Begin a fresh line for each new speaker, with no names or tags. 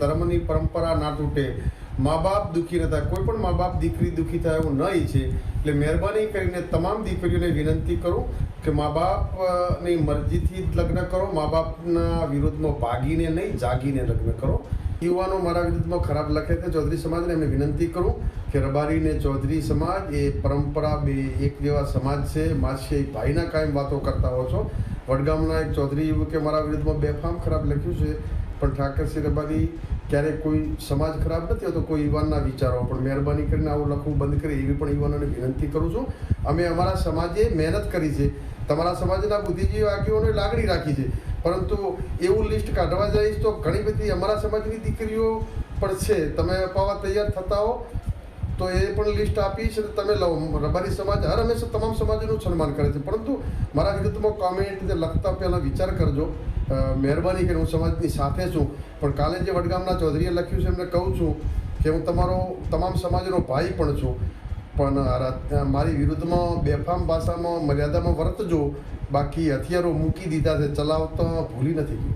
ધર્મની પરંપરા ના તૂટે, મા બાપ દુઃખી ન થાય, કોઈ પણ મા બાપ દીકરી દુઃખી થાય એવું ન ઈચ્છે. એટલે મહેરબાની કરીને તમામ દીકરીઓને વિનંતી કરું કે મા બાપની મરજીથી જ લગ્ન કરો, મા બાપના વિરોધમાં ભાગીને નહીં, જાગીને લગ્ન કરો. યુવાનો મારા વિરુદ્ધમાં ખરાબ લખે છે ચૌધરી સમાજને, એમને વિનંતી કરું કે રબારી ને ચૌધરી સમાજ એ પરંપરા બે એક જેવા સમાજ છે. માસી ભાઈના કાયમ વાતો કરતા હો છો. વડગામના એક ચૌધરી યુવકે મારા વિરુદ્ધમાં બેફામ ખરાબ લખ્યું છે, પણ ઠાકરસિંહ રબારી ક્યારેક કોઈ સમાજ ખરાબ નથી હોતો, કોઈ યુવાનના વિચારો. પણ મહેરબાની કરીને આવું લખવું બંધ કરે એવી પણ યુવાનોને વિનંતી કરું છું. અમે અમારા સમાજે મહેનત કરી છે, તમારા સમાજના બુદ્ધિજીવી આગેવાનોએ લાગણી રાખી છે, પરંતુ એવું લિસ્ટ કાઢવા જઈશ તો ઘણી બધી અમારા સમાજની દીકરીઓ પણ છે. તમે અપાવવા તૈયાર થતા હો તો એ પણ લિસ્ટ આપીશ, તમે લો. રબારી સમાજ હર હંમેશા તમામ સમાજનું સન્માન કરે છે, પરંતુ મારા વિરુદ્ધમાં કોમેન્ટ લખતા પહેલાં વિચાર કરજો. મહેરબાની કરીને હું સમાજની સાથે છું, પણ કાલે જે વડગામના ચૌધરીએ લખ્યું છે એમને કહું છું કે હું તમારો તમામ સમાજનો ભાઈ પણ છું, પણ મારી વિરુદ્ધમાં બેફામ ભાષામાં મર્યાદામાં વર્તજો. બાકી હથિયારો મૂકી દીધા છે, ચલાવતા ભૂલી નથી ગયું.